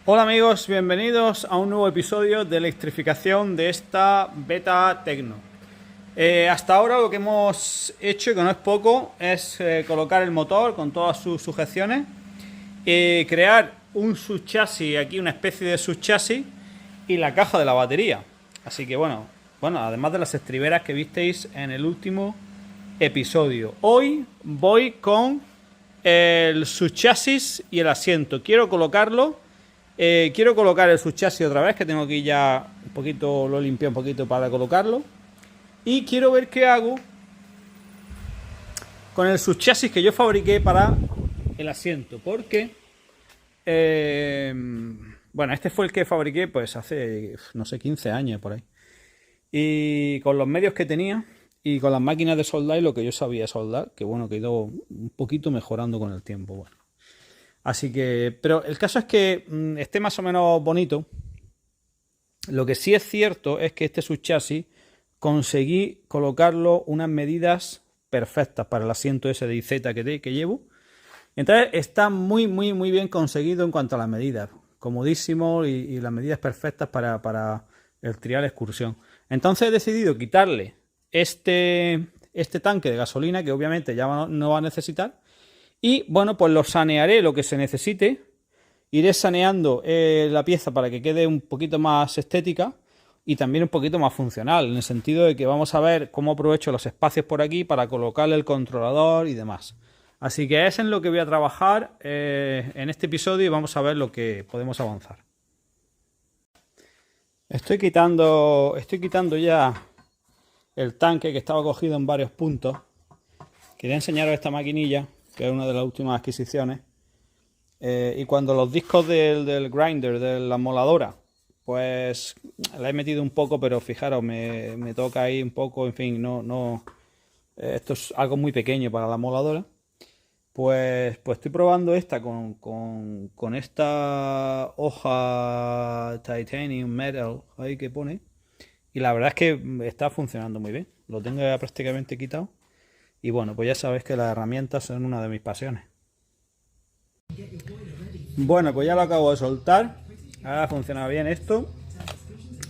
Hola amigos, bienvenidos a un nuevo episodio de electrificación de esta Beta Tecno. Hasta ahora lo que hemos hecho, que no es poco, es colocar el motor con todas sus sujeciones, crear un subchasis, aquí una especie de subchasis y la caja de la batería. Así que bueno, además de las estriberas que visteis en el último episodio. Hoy voy con el subchasis y el asiento. Quiero colocar el subchasis otra vez, que tengo aquí ya un poquito, lo he limpiado un poquito para colocarlo. Y quiero ver qué hago con el subchasis que yo fabriqué para el asiento. Porque, bueno, este fue el que fabriqué pues hace, no sé, 15 años por ahí. Y con los medios que tenía y con las máquinas de soldar y lo que yo sabía soldar, que bueno, que he ido un poquito mejorando con el tiempo. Bueno. Así que, pero el caso es que esté más o menos bonito. Lo que sí es cierto es que este subchasis conseguí colocarlo unas medidas perfectas para el asiento ese de IZ que llevo. Entonces está muy bien conseguido en cuanto a las medidas. Comodísimo y las medidas perfectas para el trial excursión. Entonces he decidido quitarle este tanque de gasolina, que obviamente ya no va a necesitar. Y bueno, pues lo sanearé lo que se necesite. Iré saneando la pieza para que quede un poquito más estética y también un poquito más funcional, en el sentido de que vamos a ver cómo aprovecho los espacios por aquí para colocarle el controlador y demás. Así que es en lo que voy a trabajar en este episodio y vamos a ver lo que podemos avanzar. Estoy quitando ya el tanque que estaba cogido en varios puntos. Quería enseñaros esta maquinilla, que es una de las últimas adquisiciones. Y cuando los discos del grinder, de la moladora, pues la he metido un poco, pero fijaros, me toca ahí un poco, en fin, esto es algo muy pequeño para la moladora. Pues estoy probando esta con esta hoja titanium metal ahí que pone. Y la verdad es que está funcionando muy bien. Lo tengo ya prácticamente quitado. Y bueno, pues ya sabéis que las herramientas son una de mis pasiones. Bueno, pues ya lo acabo de soltar. Ahora funciona bien esto,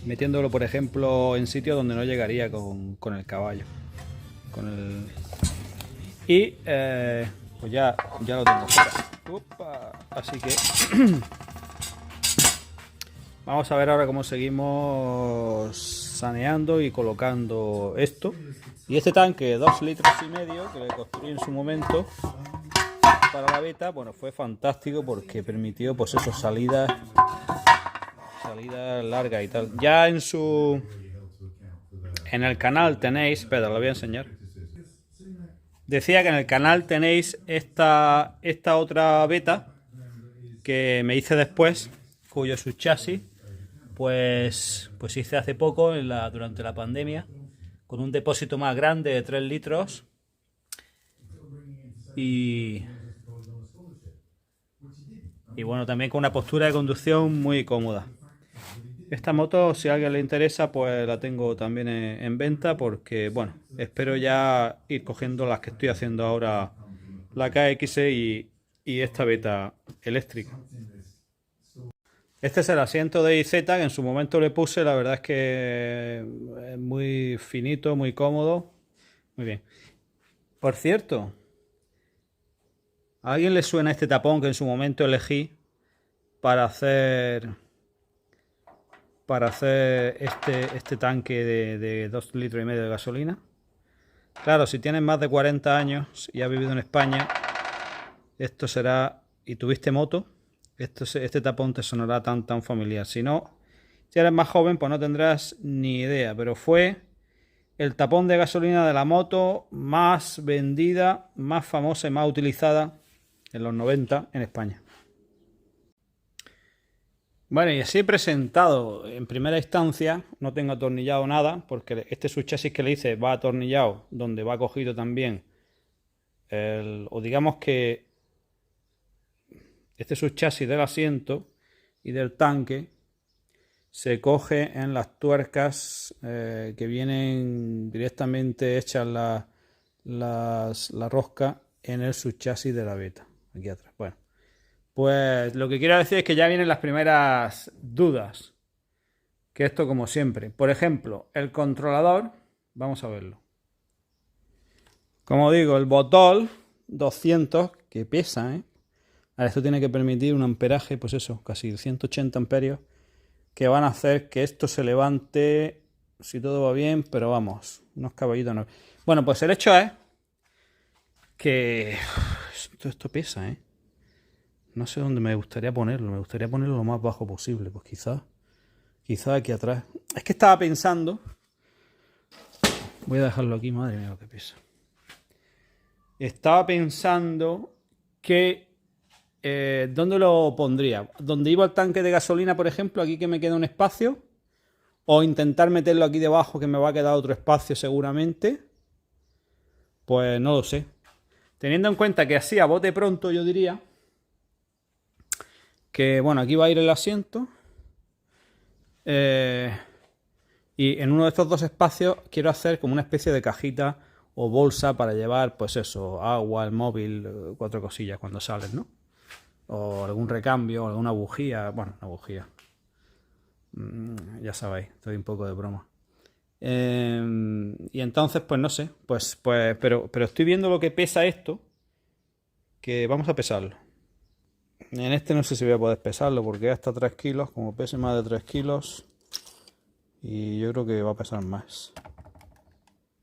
metiéndolo por ejemplo en sitios donde no llegaría con el caballo. Y pues ya lo tengo fuera. Upa. Así que vamos a ver ahora cómo seguimos saneando y colocando esto. Y este tanque de 2,5 litros que le construí en su momento para la beta, bueno, fue fantástico porque permitió pues eso, salidas largas y tal. Ya en el canal tenéis, espera, lo voy a enseñar. Decía que en el canal tenéis esta otra beta que me hice después, cuyo subchasis pues hice hace poco durante la pandemia, con un depósito más grande de 3 litros y bueno, también con una postura de conducción muy cómoda. Esta moto, si a alguien le interesa, pues la tengo también en venta porque, bueno, espero ya ir cogiendo las que estoy haciendo ahora, la KX y esta beta eléctrica. Este es el asiento de IZ que en su momento le puse, la verdad es que es muy finito, muy cómodo, muy bien. Por cierto, ¿a alguien le suena este tapón que en su momento elegí para hacer este tanque de 2,5 litros de gasolina? Claro, si tienes más de 40 años y has vivido en España, esto será, y tuviste moto, este tapón te sonará tan familiar. Si no, si eres más joven, pues no tendrás ni idea, pero fue el tapón de gasolina de la moto más vendida, más famosa y más utilizada en los 90 en España. Bueno, y así he presentado en primera instancia, no tengo atornillado nada, porque este subchasis que le hice va atornillado, donde va cogido también, o digamos que este subchasis del asiento y del tanque se coge en las tuercas que vienen directamente hechas la rosca en el subchasis de la beta, aquí atrás. Bueno, Pues lo que quiero decir es que ya vienen las primeras dudas. Que esto como siempre. Por ejemplo, el controlador. Vamos a verlo. Como digo, el botón 200, que pesa, ¿eh? Ahora, esto tiene que permitir un amperaje, pues eso, casi 180 amperios, que van a hacer que esto se levante, si todo va bien, pero vamos, unos caballitos no. Bueno, pues el hecho es que esto pesa, ¿eh? No sé dónde me gustaría ponerlo lo más bajo posible, pues quizás aquí atrás. Es que estaba pensando, voy a dejarlo aquí, madre mía, lo que pesa. Estaba pensando que ¿dónde lo pondría? ¿Dónde iba el tanque de gasolina, por ejemplo? Aquí que me queda un espacio. O intentar meterlo aquí debajo, que me va a quedar otro espacio seguramente. Pues no lo sé. Teniendo en cuenta que así a bote pronto yo diría que, bueno, aquí va a ir el asiento. Y en uno de estos dos espacios quiero hacer como una especie de cajita o bolsa para llevar, pues eso, agua, el móvil, 4 cosillas cuando sales, ¿no? O algún recambio, o alguna bujía. Bueno, una bujía. Ya sabéis, estoy un poco de broma. Y entonces, pues no sé. Pero estoy viendo lo que pesa esto. Que vamos a pesarlo. En este no sé si voy a poder pesarlo porque es hasta 3 kilos. Como pese más de 3 kilos. Y yo creo que va a pesar más.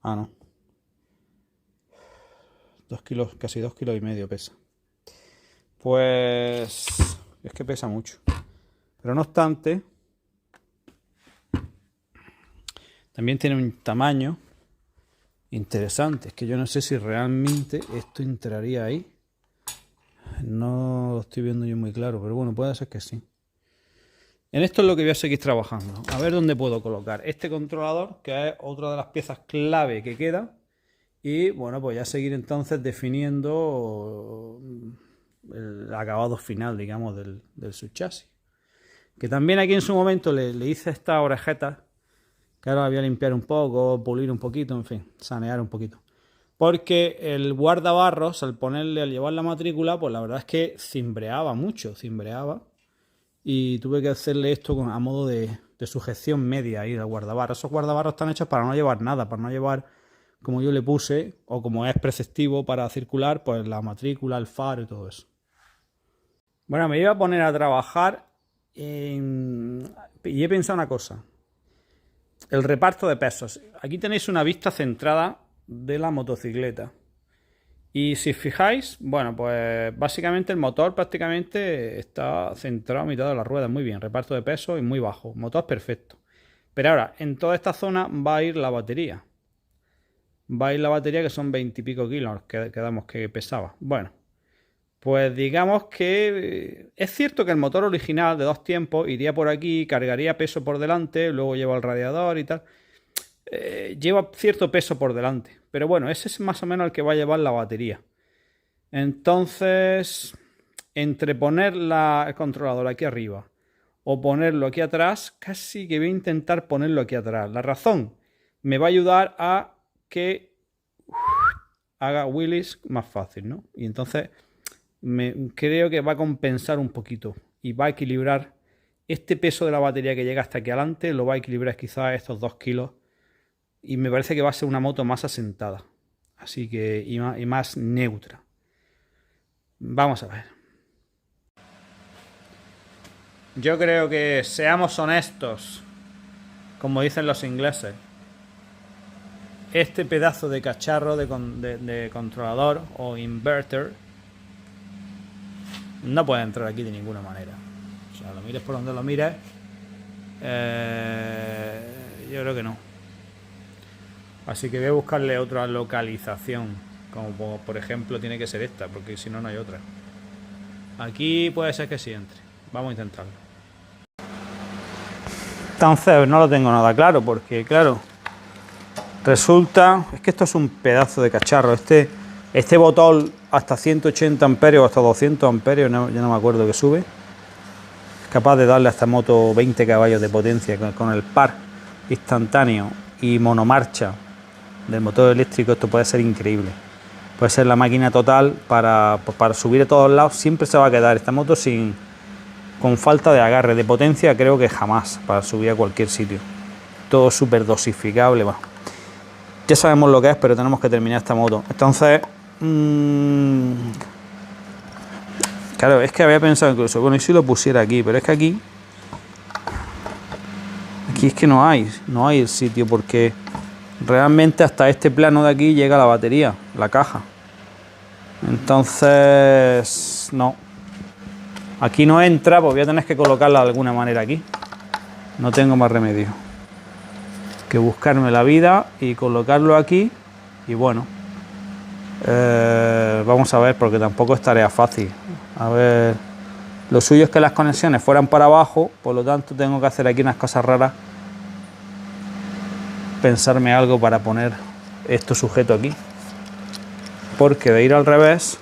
Ah, no. 2 kilos, casi 2 kilos y medio pesa. Pues es que pesa mucho. Pero no obstante, también tiene un tamaño interesante. Es que yo no sé si realmente esto entraría ahí. No lo estoy viendo yo muy claro, pero bueno, puede ser que sí. En esto es lo que voy a seguir trabajando. A ver dónde puedo colocar este controlador, que es otra de las piezas clave que queda. Y bueno, pues ya seguir entonces definiendo el acabado final, digamos, del subchasis. Que también aquí en su momento le hice estas orejetas, que ahora voy a limpiar un poco, pulir un poquito, en fin, sanear un poquito. Porque el guardabarros, al llevar la matrícula, pues la verdad es que cimbreaba mucho, y tuve que hacerle esto a modo de sujeción media ahí del guardabarros. Esos guardabarros están hechos para no llevar nada, para no llevar, como yo le puse, o como es preceptivo para circular, pues la matrícula, el faro y todo eso. Bueno, me iba a poner a trabajar y he pensado una cosa. El reparto de pesos. Aquí tenéis una vista centrada de la motocicleta. Y si os fijáis, bueno, pues básicamente el motor prácticamente está centrado a mitad de la rueda. Muy bien, reparto de pesos y muy bajo. Motor perfecto. Pero ahora, en toda esta zona va a ir la batería. Va a ir la batería, que son 20 y pico kilos, que quedamos que pesaba. Bueno, pues digamos que es cierto que el motor original de 2 tiempos iría por aquí, cargaría peso por delante, luego lleva el radiador y tal. Lleva cierto peso por delante. Pero bueno, ese es más o menos el que va a llevar la batería. Entonces, entre poner el controlador aquí arriba o ponerlo aquí atrás, casi que voy a intentar ponerlo aquí atrás. La razón me va a ayudar a que haga wheelies más fácil, ¿no? Y entonces creo que va a compensar un poquito y va a equilibrar este peso de la batería que llega hasta aquí adelante, lo va a equilibrar quizás estos 2 kilos. Y me parece que va a ser una moto más asentada. Así que, y más neutra. Vamos a ver. Yo creo que seamos honestos, como dicen los ingleses. Este pedazo de cacharro de controlador o inverter no puede entrar aquí de ninguna manera. O sea, lo mires por donde lo mires. Yo creo que no. Así que voy a buscarle otra localización, como por ejemplo tiene que ser esta, porque si no, no hay otra. Aquí puede ser que sí entre. Vamos a intentarlo. Entonces no lo tengo nada claro, porque claro, resulta, es que esto es un pedazo de cacharro. Este botón hasta 180 amperios, hasta 200 amperios, ya no me acuerdo que sube. Es capaz de darle a esta moto 20 caballos de potencia con el par instantáneo y monomarcha del motor eléctrico. Esto puede ser increíble. puede ser la máquina total para subir a todos lados. Siempre se va a quedar esta moto con falta de agarre, de potencia creo que jamás, para subir a cualquier sitio. Todo súper dosificable, bueno. Ya sabemos lo que es, pero tenemos que terminar esta moto. Entonces, claro, es que había pensado incluso, bueno, y si lo pusiera aquí, pero es que aquí es que no hay el sitio, porque realmente hasta este plano de aquí llega la batería, la caja. Entonces, no. Aquí no entra, pues voy a tener que colocarla de alguna manera aquí. No tengo más remedio que buscarme la vida y colocarlo aquí. Y bueno, vamos a ver, porque tampoco es tarea fácil. A ver, lo suyo es que las conexiones fueran para abajo, por lo tanto tengo que hacer aquí unas cosas raras. Pensarme algo para poner esto sujeto aquí. Porque de ir al revés,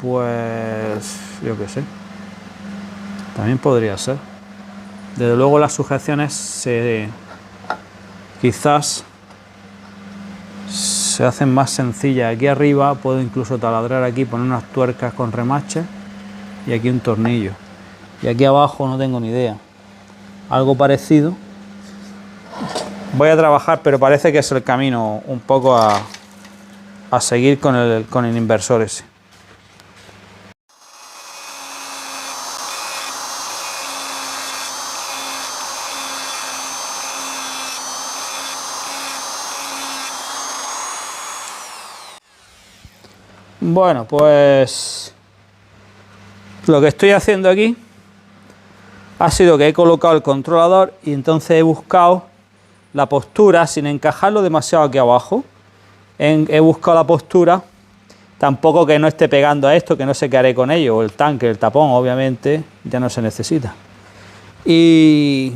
pues yo qué sé, también podría ser. Desde luego las sujeciones quizás se hacen más sencillas. Aquí arriba puedo incluso taladrar aquí, poner unas tuercas con remache y aquí un tornillo. Y aquí abajo no tengo ni idea. Algo parecido. Voy a trabajar, pero parece que es el camino un poco a seguir con el inversor ese. Bueno, pues lo que estoy haciendo aquí ha sido que he colocado el controlador y entonces he buscado la postura sin encajarlo demasiado aquí abajo. He buscado la postura, tampoco que no esté pegando a esto, que no sé qué haré con ello, o el tanque, el tapón, obviamente, ya no se necesita. Y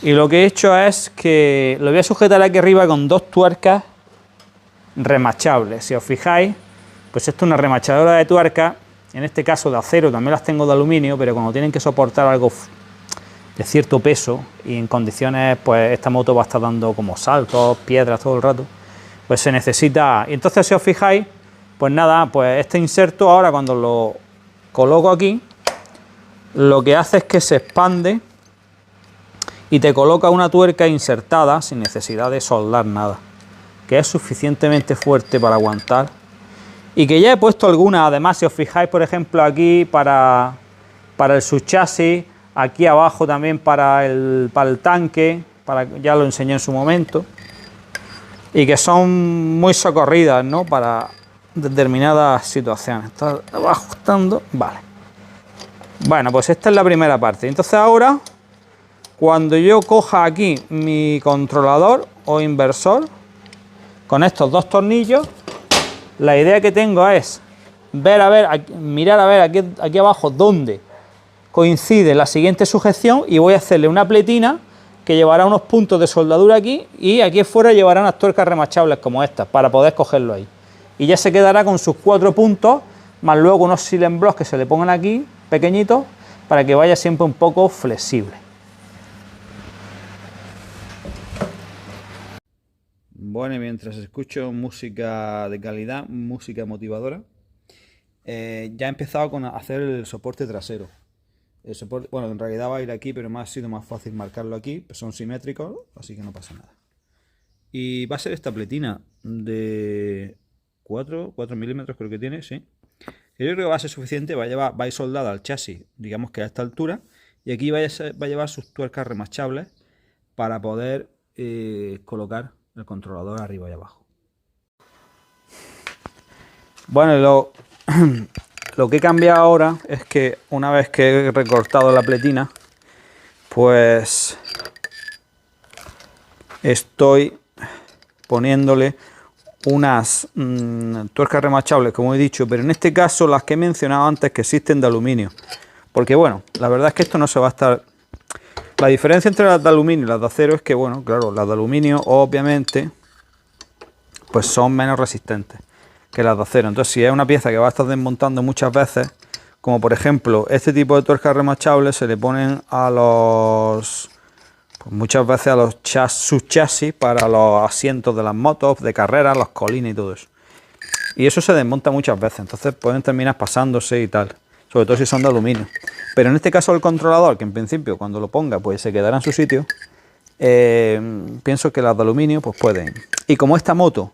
lo que he hecho es que lo voy a sujetar aquí arriba con dos tuercas remachables. Si os fijáis, pues esto es una remachadora de tuercas, en este caso de acero, también las tengo de aluminio, pero cuando tienen que soportar algo de cierto peso y en condiciones, pues esta moto va a estar dando como saltos, piedras todo el rato, pues se necesita. Y entonces, si os fijáis, pues nada, pues este inserto ahora cuando lo coloco aquí, lo que hace es que se expande y te coloca una tuerca insertada sin necesidad de soldar nada, que es suficientemente fuerte para aguantar. Y que ya he puesto algunas, además, si os fijáis, por ejemplo, aquí para el subchasis, aquí abajo también para el tanque, ya lo enseñé en su momento, y que son muy socorridas, ¿no?, para determinadas situaciones. Está ajustando, vale. Bueno, pues esta es la primera parte. Entonces ahora, cuando yo coja aquí mi controlador o inversor, con estos dos tornillos, la idea que tengo es mirar a ver aquí abajo dónde coincide la siguiente sujeción y voy a hacerle una pletina que llevará unos puntos de soldadura aquí y aquí afuera llevará unas tuercas remachables como estas para poder cogerlo ahí. Y ya se quedará con sus 4 puntos, más luego unos silent blocks que se le pongan aquí, pequeñitos, para que vaya siempre un poco flexible. Bueno, y mientras escucho música de calidad, música motivadora, ya he empezado a hacer el soporte trasero. El soporte, bueno, en realidad va a ir aquí, pero me ha sido más fácil marcarlo aquí, pues son simétricos, así que no pasa nada. Y va a ser esta pletina de 4 milímetros, creo que tiene, sí. Yo creo que va a ser suficiente, va a ir soldada al chasis, digamos que a esta altura, y aquí va a llevar sus tuercas remachables para poder colocar el controlador arriba y abajo. Bueno, lo que he cambiado ahora es que una vez que he recortado la pletina, pues estoy poniéndole unas tuercas remachables, como he dicho, pero en este caso las que he mencionado antes que existen de aluminio, porque bueno, la verdad es que esto no se va a estar... La diferencia entre las de aluminio y las de acero es que, bueno, claro, las de aluminio obviamente pues son menos resistentes que las de acero. Entonces, si es una pieza que va a estar desmontando muchas veces, como por ejemplo este tipo de tuercas remachables, se le ponen a los pues muchas veces a los sus chasis para los asientos de las motos, de carreras, los colines y todo eso. Y eso se desmonta muchas veces, entonces pueden terminar pasándose y tal, sobre todo si son de aluminio. Pero en este caso el controlador, que en principio cuando lo ponga pues se quedará en su sitio, pienso que las de aluminio pues pueden. Y como esta moto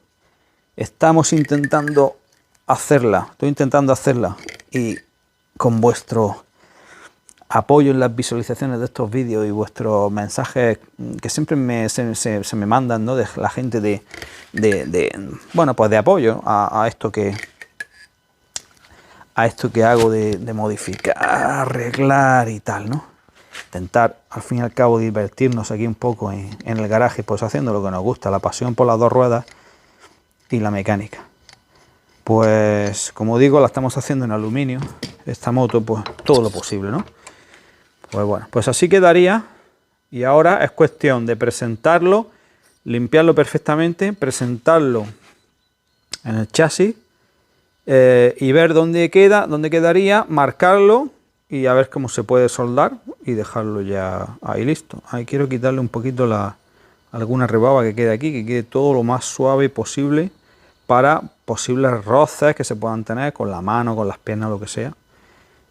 estamos intentando hacerla, estoy intentando hacerla, y con vuestro apoyo en las visualizaciones de estos vídeos y vuestros mensajes que siempre se me mandan, ¿no?, de la gente bueno, pues de apoyo a esto que hago de modificar, arreglar y tal, ¿no? Intentar al fin y al cabo divertirnos aquí un poco en el garaje, pues haciendo lo que nos gusta, la pasión por las dos ruedas y la mecánica. Pues como digo, la estamos haciendo en aluminio, esta moto, pues todo lo posible, ¿no? Pues bueno, pues así quedaría, y ahora es cuestión de presentarlo, limpiarlo perfectamente, presentarlo en el chasis y ver dónde quedaría, marcarlo y a ver cómo se puede soldar y dejarlo ya ahí listo. Ahí quiero quitarle un poquito alguna rebaba que quede aquí, que quede todo lo más suave posible para posibles roces que se puedan tener con la mano, con las piernas, lo que sea.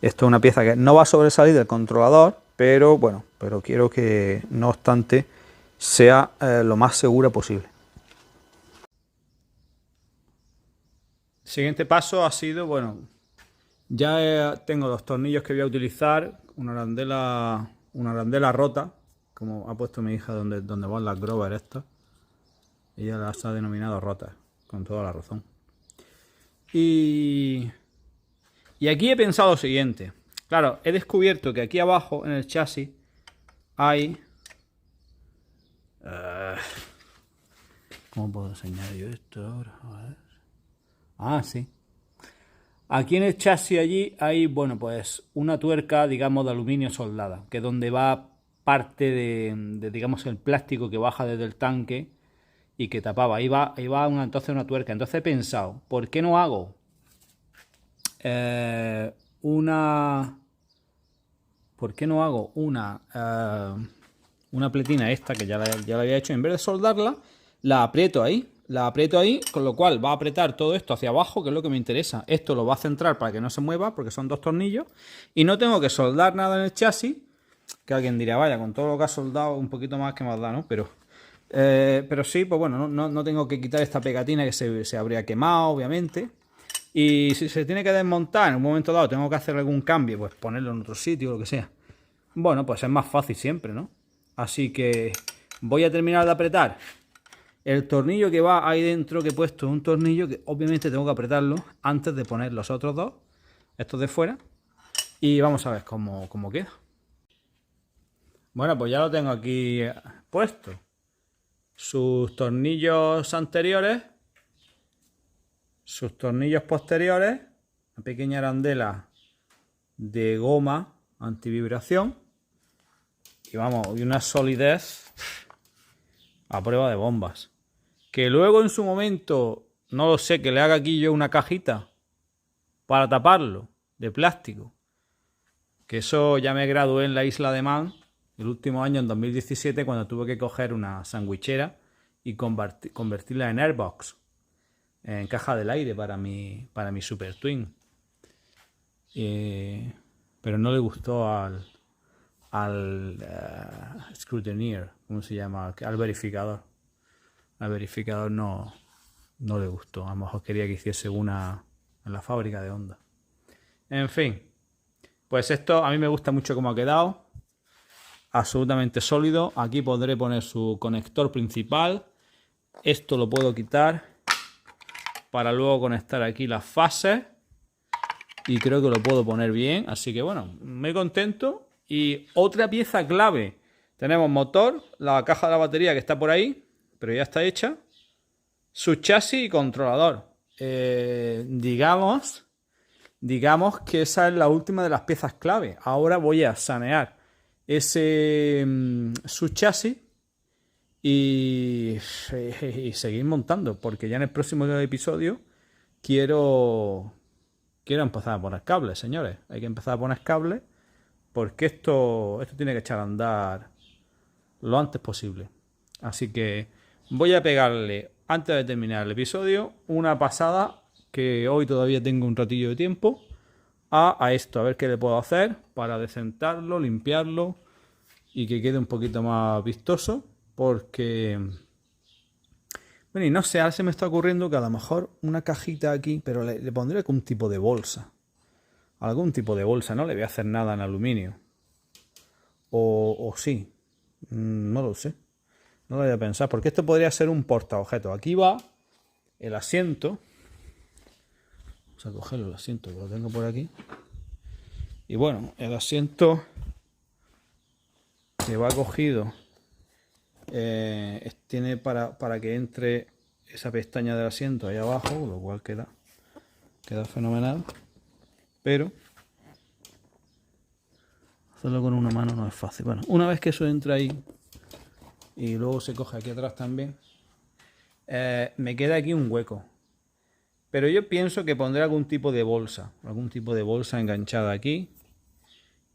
Esto es una pieza que no va a sobresalir del controlador, pero bueno, pero quiero que no obstante sea lo más segura posible. El siguiente paso ha sido, bueno, ya tengo los tornillos que voy a utilizar, una arandela rota, como ha puesto mi hija donde van las Grover estas. Ella las ha denominado rotas, con toda la razón. Y aquí he pensado lo siguiente. Claro, he descubierto que aquí abajo en el chasis hay... ¿cómo puedo enseñar yo esto ahora? A ver. Ah, sí. Aquí en el chasis allí hay, bueno, pues una tuerca, digamos, de aluminio soldada, que es donde va parte de digamos, el plástico que baja desde el tanque y que tapaba. Ahí va entonces una tuerca. Entonces he pensado, ¿por qué no hago una pletina esta que ya la había hecho? En vez de soldarla, la aprieto ahí, con lo cual va a apretar todo esto hacia abajo, que es lo que me interesa. Esto lo va a centrar para que no se mueva, porque son dos tornillos, y no tengo que soldar nada en el chasis, que alguien dirá, vaya, con todo lo que ha soldado, un poquito más que más da, ¿no? Pero sí, pues bueno, no tengo que quitar esta pegatina que se habría quemado, obviamente. Y si se tiene que desmontar en un momento dado, tengo que hacer algún cambio, pues ponerlo en otro sitio, lo que sea. Bueno, pues es más fácil siempre, ¿no? Así que voy a terminar de apretar el tornillo que va ahí dentro, que he puesto un tornillo que obviamente tengo que apretarlo antes de poner los otros dos, estos de fuera, y vamos a ver cómo queda. Bueno, pues ya lo tengo aquí puesto. Sus tornillos anteriores, sus tornillos posteriores, una pequeña arandela de goma antivibración y vamos, y una solidez a prueba de bombas. Que luego en su momento, no lo sé, que le haga aquí yo una cajita para taparlo de plástico, que eso ya me gradué en la Isla de Man el último año, en 2017, cuando tuve que coger una sandwichera y convertirla en airbox, en caja del aire para mi Super Twin. Pero no le gustó al scrutineer, ¿cómo se llama? Al verificador. Al verificador no le gustó. A lo mejor quería que hiciese una en la fábrica de Honda. En fin, pues esto a mí me gusta mucho cómo ha quedado. Absolutamente sólido. Aquí podré poner su conector principal. Esto lo puedo quitar para luego conectar aquí las fases. Y creo que lo puedo poner bien. Así que bueno, me contento. Y otra pieza clave. Tenemos motor, la caja de la batería que está por ahí, pero ya está hecha. Su chasis y controlador. Digamos que esa es la última de las piezas clave. Ahora voy a sanear su chasis y seguir montando, porque ya en el próximo episodio quiero empezar a poner cables, señores. Hay que empezar a poner cables porque esto tiene que echar a andar lo antes posible. Así que voy a pegarle, antes de terminar el episodio, una pasada, que hoy todavía tengo un ratillo de tiempo, a esto, a ver qué le puedo hacer para desentarlo, limpiarlo y que quede un poquito más vistoso, porque... Bueno, y no sé, ahora se me está ocurriendo que a lo mejor una cajita aquí, pero le pondré algún tipo de bolsa. Algún tipo de bolsa, no le voy a hacer nada en aluminio. O sí, no lo sé. No lo voy a pensar, porque esto podría ser un portaobjetos. Aquí va el asiento. Vamos a cogerlo, el asiento, que lo tengo por aquí. Y bueno, el asiento que va cogido tiene para que entre esa pestaña del asiento ahí abajo, lo cual queda fenomenal. Pero hacerlo con una mano no es fácil. Bueno, una vez que eso entra ahí y luego se coge aquí atrás también, me queda aquí un hueco. Pero yo pienso que pondré algún tipo de bolsa enganchada aquí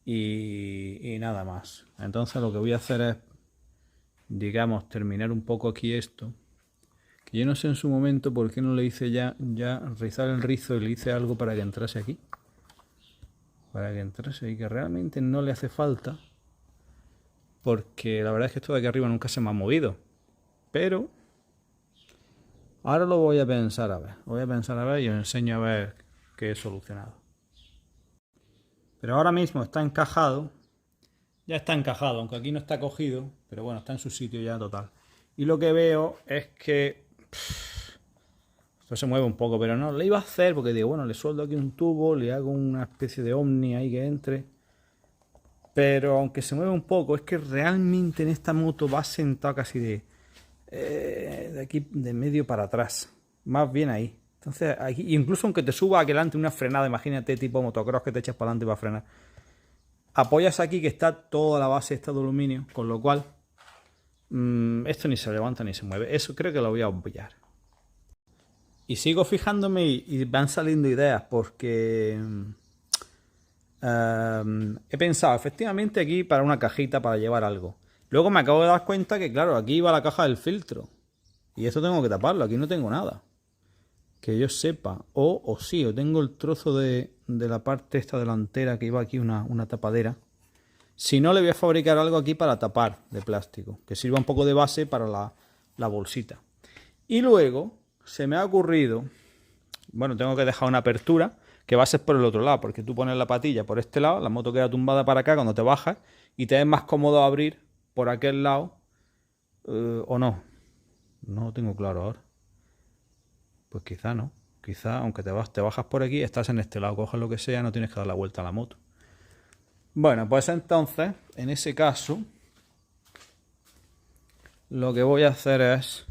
y nada más. Entonces lo que voy a hacer es, digamos, terminar un poco aquí esto. Que yo no sé en su momento por qué no le hice ya rizar el rizo y le hice algo para que entrase aquí. Para que entrase y que realmente no le hace falta. Porque la verdad es que esto de aquí arriba nunca se me ha movido. Pero ahora lo voy a pensar a ver. Voy a pensar a ver y os enseño a ver qué he solucionado. Pero ahora mismo está encajado. Ya está encajado, aunque aquí no está cogido. Pero bueno, está en su sitio ya total. Y lo que veo es que... esto se mueve un poco, pero no, le iba a hacer porque digo, bueno, le sueldo aquí un tubo, le hago una especie de ovni ahí que entre. Pero aunque se mueve un poco, es que realmente en esta moto va sentado casi de aquí, de medio para atrás. Más bien ahí. Entonces, aquí, incluso aunque te suba aquí adelante una frenada, imagínate tipo motocross que te echas para adelante para frenar. Apoyas aquí que está toda la base esta de aluminio, con lo cual esto ni se levanta ni se mueve. Eso creo que lo voy a obviar. Y sigo fijándome y van saliendo ideas porque he pensado efectivamente aquí para una cajita para llevar algo. Luego me acabo de dar cuenta que claro, aquí va la caja del filtro. Y esto tengo que taparlo, aquí no tengo nada. Que yo sepa. O sí, o tengo el trozo de la parte esta delantera que iba aquí una tapadera. Si no, le voy a fabricar algo aquí para tapar de plástico. Que sirva un poco de base para la bolsita. Y luego se me ha ocurrido, bueno, tengo que dejar una apertura que va a ser por el otro lado, porque tú pones la patilla por este lado, la moto queda tumbada para acá cuando te bajas y te es más cómodo abrir por aquel lado o no. No lo tengo claro ahora. Pues quizá no. Quizá, aunque te bajas por aquí, estás en este lado, coges lo que sea, no tienes que dar la vuelta a la moto. Bueno, pues entonces, en ese caso, lo que voy a hacer es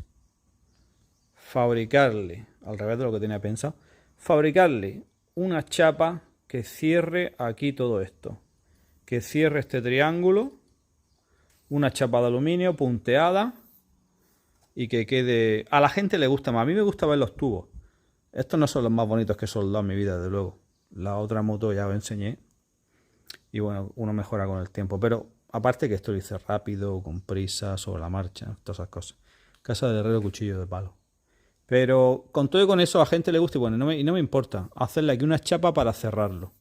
fabricarle, al revés de lo que tenía pensado, fabricarle una chapa que cierre aquí todo esto. Que cierre este triángulo, una chapa de aluminio punteada y que quede... A la gente le gusta más, a mí me gusta ver los tubos. Estos no son los más bonitos que he soldado en mi vida, desde luego. La otra moto ya os enseñé. Y bueno, uno mejora con el tiempo. Pero aparte que esto lo hice rápido, con prisa, sobre la marcha, todas esas cosas. Casa de herrero, cuchillo de palo. Pero con todo y con eso a la gente le gusta y bueno, no me importa hacerle aquí una chapa para cerrarlo.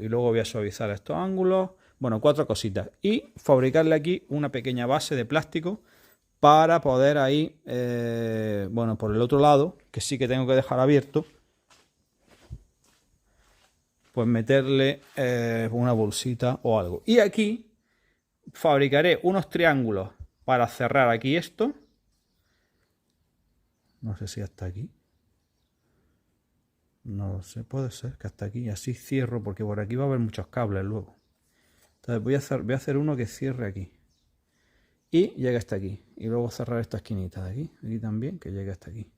Y luego voy a suavizar estos ángulos. Bueno, 4 cositas. Y fabricarle aquí una pequeña base de plástico para poder ahí, bueno, por el otro lado, que sí que tengo que dejar abierto, pues meterle una bolsita o algo. Y aquí fabricaré unos triángulos para cerrar aquí esto. No sé si hasta aquí. No lo sé, puede ser que hasta aquí. Así cierro, porque por aquí va a haber muchos cables luego. Entonces voy a hacer uno que cierre aquí. Y llegue hasta aquí. Y luego cerrar esta esquinita de aquí. Aquí también, que llegue hasta aquí.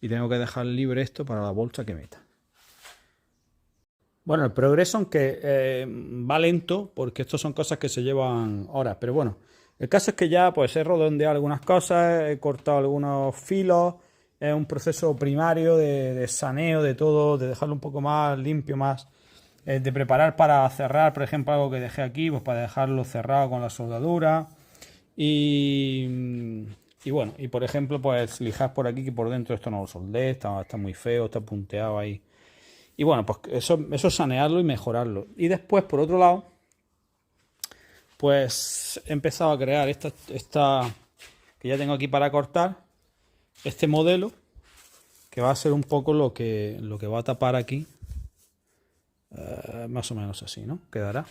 Y tengo que dejar libre esto para la bolsa que meta. Bueno, el progreso, aunque va lento, porque esto son cosas que se llevan horas. Pero bueno, el caso es que ya pues he redondeado algunas cosas, he cortado algunos filos. Es un proceso primario de saneo de todo, de dejarlo un poco más limpio, más de preparar para cerrar, por ejemplo, algo que dejé aquí, pues para dejarlo cerrado con la soldadura. Y bueno, y por ejemplo, pues lijar por aquí, que por dentro esto no lo soldé, está muy feo, está punteado ahí. Y bueno, pues eso es sanearlo y mejorarlo. Y después, por otro lado, pues he empezado a crear esta que ya tengo aquí para cortar, este modelo, que va a ser un poco lo que va a tapar aquí. Más o menos así, ¿no? Quedará.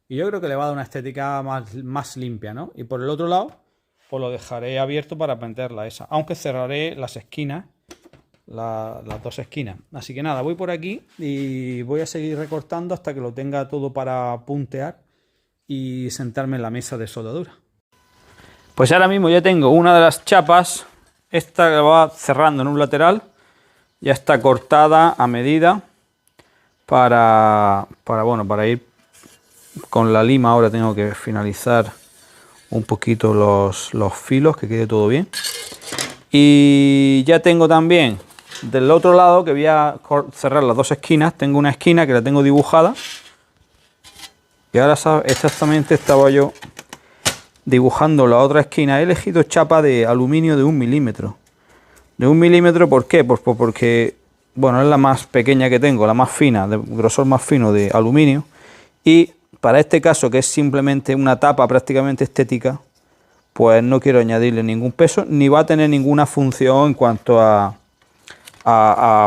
Y yo creo que le va a dar una estética más limpia, ¿no? Y por el otro lado, pues lo dejaré abierto para meterla esa. Aunque cerraré las esquinas, las dos esquinas. Así que nada, voy por aquí y voy a seguir recortando hasta que lo tenga todo para puntear y sentarme en la mesa de soldadura. Pues ahora mismo ya tengo una de las chapas, esta que va cerrando en un lateral, ya está cortada a medida para ir con la lima. Ahora tengo que finalizar un poquito los filos, que quede todo bien. Y ya tengo también del otro lado, que voy a cerrar las dos esquinas, tengo una esquina que la tengo dibujada. Y ahora exactamente estaba yo dibujando la otra esquina. He elegido chapa de aluminio de 1 milímetro. De 1 milímetro, ¿por qué? Pues porque, bueno, es la más pequeña que tengo, la más fina, de grosor más fino de aluminio. Y para este caso, que es simplemente una tapa prácticamente estética, pues no quiero añadirle ningún peso, ni va a tener ninguna función en cuanto a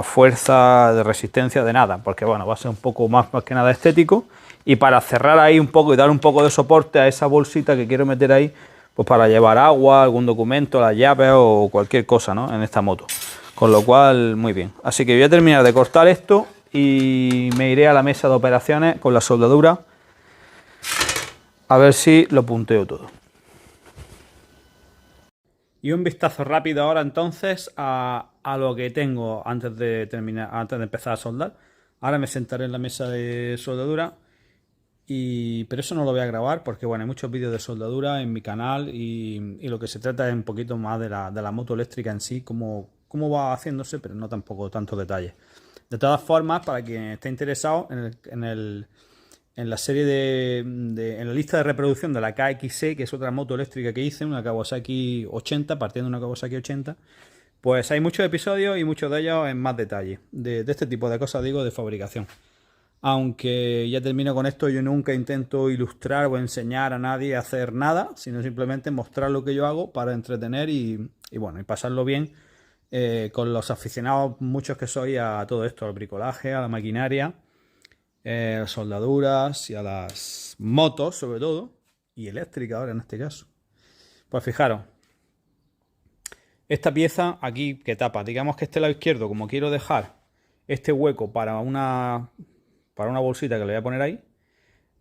fuerza de resistencia de nada, porque bueno, va a ser un poco más que nada estético. Y para cerrar ahí un poco y dar un poco de soporte a esa bolsita que quiero meter ahí, pues para llevar agua, algún documento, las llaves o cualquier cosa, ¿no?, en esta moto. Con lo cual, muy bien. Así que voy a terminar de cortar esto y me iré a la mesa de operaciones con la soldadura a ver si lo punteo todo. Y un vistazo rápido ahora entonces a lo que tengo antes de terminar, antes de empezar a soldar. Ahora me sentaré en la mesa de soldadura. Pero eso no lo voy a grabar porque bueno, hay muchos vídeos de soldadura en mi canal y lo que se trata es un poquito más de la moto eléctrica en sí, cómo va haciéndose, pero no tampoco tantos detalles. De todas formas, para quien esté interesado en la serie en la lista de reproducción de la KXE, que es otra moto eléctrica que hice, una Kawasaki 80, partiendo de una Kawasaki 80, pues hay muchos episodios y muchos de ellos en más detalle, de este tipo de cosas, digo, de fabricación. Aunque ya termino con esto, yo nunca intento ilustrar o enseñar a nadie a hacer nada, sino simplemente mostrar lo que yo hago para entretener y bueno, y pasarlo bien con los aficionados, muchos que soy, a todo esto, al bricolaje, a la maquinaria, soldaduras y a las motos sobre todo, y eléctrica ahora en este caso. Pues fijaros, esta pieza aquí que tapa, digamos que este lado izquierdo, como quiero dejar este hueco para una bolsita que le voy a poner ahí,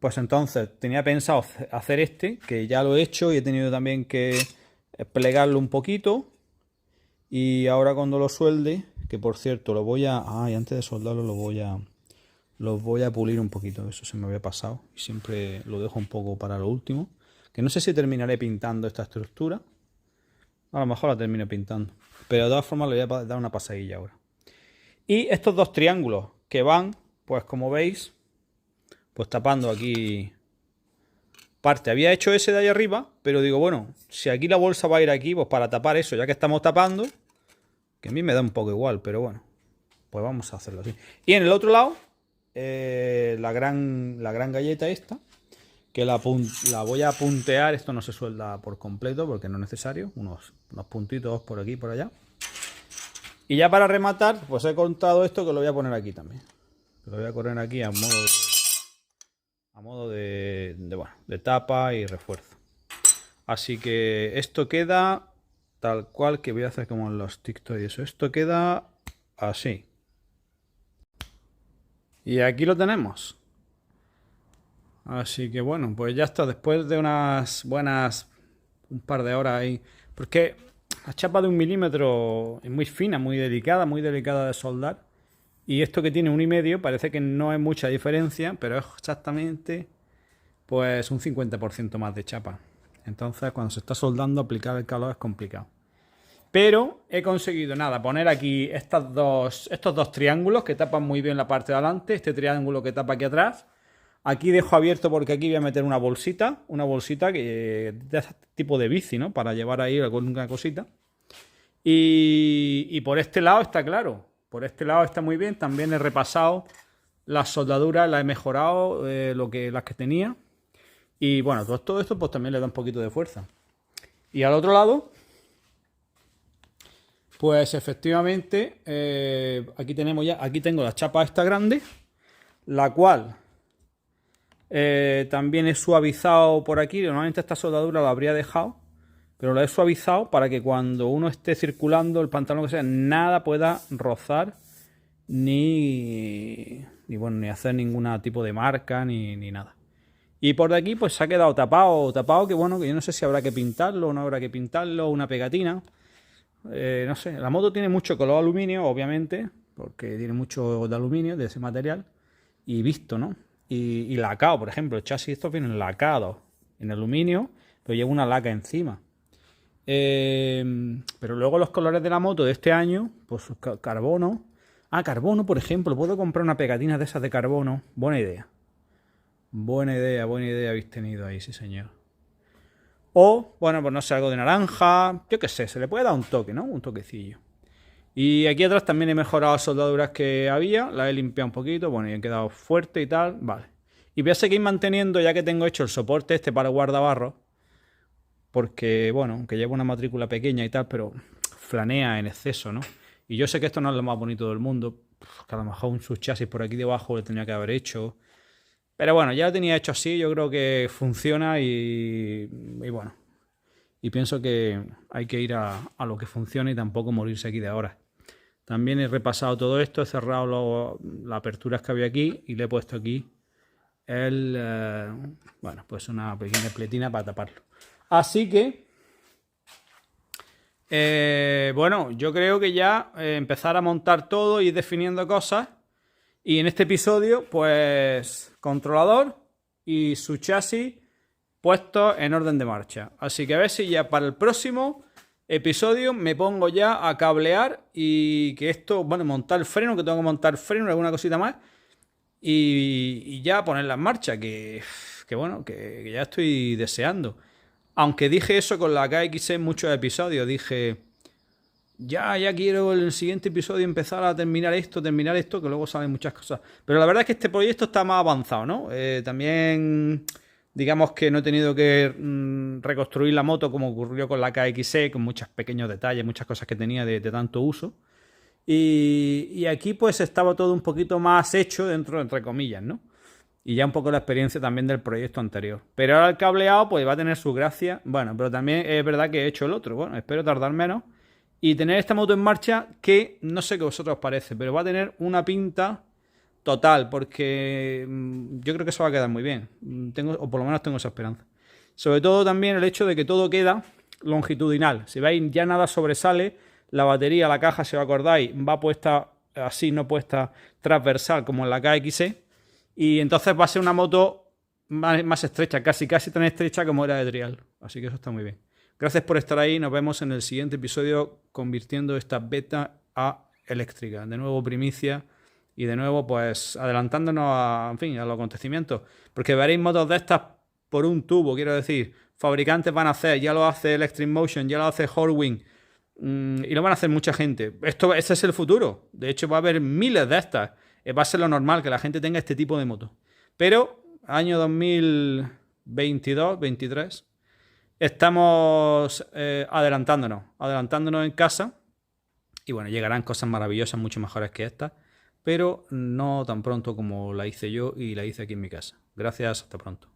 pues entonces tenía pensado hacer este, que ya lo he hecho y he tenido también que plegarlo un poquito. Y ahora cuando lo suelde, que por cierto lo voy a... y antes de soldarlo lo voy a pulir un poquito, eso se me había pasado y siempre lo dejo un poco para lo último, que no sé si terminaré pintando esta estructura, a lo mejor la termino pintando, pero de todas formas le voy a dar una pasadilla ahora. Y estos dos triángulos que van, pues como veis, pues tapando aquí parte. Había hecho ese de ahí arriba, pero digo, bueno, si aquí la bolsa va a ir aquí, pues para tapar eso, ya que estamos tapando, que a mí me da un poco igual, pero bueno, pues vamos a hacerlo así. Y en el otro lado, la gran galleta esta, que la voy a puntear. Esto no se suelda por completo porque no es necesario, unos puntitos por aquí y por allá. Y ya para rematar, pues he contado esto, que lo voy a poner aquí también. Lo voy a poner aquí a modo de tapa y refuerzo. Así que esto queda tal cual, que voy a hacer como en los TikTok y eso. Esto queda así. Y aquí lo tenemos. Así que bueno, pues ya está. Después de unas buenas un par de horas ahí. Porque la chapa de 1 milímetro es muy fina, muy delicada de soldar. Y esto que tiene 1,5 parece que no es mucha diferencia, pero es exactamente pues un 50% más de chapa. Entonces cuando se está soldando, aplicar el calor es complicado. Pero he conseguido, nada, poner aquí estos dos triángulos que tapan muy bien la parte de adelante, este triángulo que tapa aquí atrás. Aquí dejo abierto porque aquí voy a meter una bolsita que de este tipo de bici, ¿no? Para llevar ahí alguna cosita. Y por este lado está claro, por este lado está muy bien. También he repasado las soldaduras, las he mejorado las que tenía. Y bueno, todo esto pues también le da un poquito de fuerza. Y al otro lado, pues efectivamente, aquí tengo la chapa esta grande, la cual también he suavizado por aquí. Normalmente esta soldadura la habría dejado, pero la he suavizado para que cuando uno esté circulando el pantalón, que sea, nada pueda rozar ni hacer ningún tipo de marca ni nada. Y por de aquí pues se ha quedado tapado, que bueno, que yo no sé si habrá que pintarlo o no habrá que pintarlo, una pegatina. No sé, la moto tiene mucho color aluminio, obviamente, porque tiene mucho de aluminio, de ese material, y visto, ¿no? Y lacado, por ejemplo, el chasis estos vienen lacados en aluminio, pero lleva una laca encima. Pero luego los colores de la moto de este año, pues carbono. Carbono, por ejemplo, puedo comprar una pegatina de esas de carbono. Buena idea. Buena idea habéis tenido ahí, sí señor. O, bueno, pues no sé, algo de naranja, yo qué sé, se le puede dar un toque, ¿no? Un toquecillo. Y aquí atrás también he mejorado las soldaduras que había, las he limpiado un poquito, bueno, y han quedado fuertes y tal, vale. Y voy a seguir manteniendo, ya que tengo hecho el soporte este para guardabarros, porque, bueno, aunque lleva una matrícula pequeña y tal, pero flanea en exceso, ¿no? Y yo sé que esto no es lo más bonito del mundo, que a lo mejor un subchasis por aquí debajo le tenía que haber hecho. Pero bueno, ya lo tenía hecho así, yo creo que funciona y bueno. Y pienso que hay que ir a lo que funciona y tampoco morirse aquí de ahora. También he repasado todo esto, he cerrado las aperturas que había aquí y le he puesto aquí bueno, pues una pequeña pletina para taparlo. Así que, bueno, yo creo que ya empezar a montar todo y ir definiendo cosas. Y en este episodio, pues, controlador y su chasis puestos en orden de marcha. Así que a ver si ya para el próximo episodio me pongo ya a cablear y que esto, bueno, montar el freno, que tengo que montar freno y alguna cosita más. Y ya ponerla en marcha, que bueno, que ya estoy deseando. Aunque dije eso con la KX en muchos episodios, dije... Ya quiero el siguiente episodio empezar a terminar esto, que luego salen muchas cosas. Pero la verdad es que este proyecto está más avanzado, ¿no? También, digamos que no he tenido que reconstruir la moto como ocurrió con la KXE, con muchos pequeños detalles, muchas cosas que tenía de tanto uso. Y aquí pues estaba todo un poquito más hecho dentro, entre comillas, ¿no? Y ya un poco la experiencia también del proyecto anterior. Pero ahora el cableado pues va a tener su gracia. Bueno, pero también es verdad que he hecho el otro. Bueno, espero tardar menos. Y tener esta moto en marcha que no sé qué a vosotros os parece, pero va a tener una pinta total, porque yo creo que eso va a quedar muy bien. O por lo menos tengo esa esperanza. Sobre todo también el hecho de que todo queda longitudinal. Si veis, ya nada sobresale. La batería, la caja, si os acordáis, va puesta así, no puesta transversal como en la KXE. Y entonces va a ser una moto más estrecha, casi tan estrecha como era de trial. Así que eso está muy bien. Gracias por estar ahí. Nos vemos en el siguiente episodio convirtiendo esta beta a eléctrica. De nuevo primicia y de nuevo pues adelantándonos a los acontecimientos. Porque veréis motos de estas por un tubo, quiero decir. Fabricantes van a hacer, ya lo hace Electric Motion, ya lo hace Horwing. Y lo van a hacer mucha gente. Este es el futuro. De hecho va a haber miles de estas. Va a ser lo normal que la gente tenga este tipo de moto. Pero año 2022, 23... estamos adelantándonos en casa y bueno, llegarán cosas maravillosas mucho mejores que estas, pero no tan pronto como la hice yo y la hice aquí en mi casa. Gracias, hasta pronto.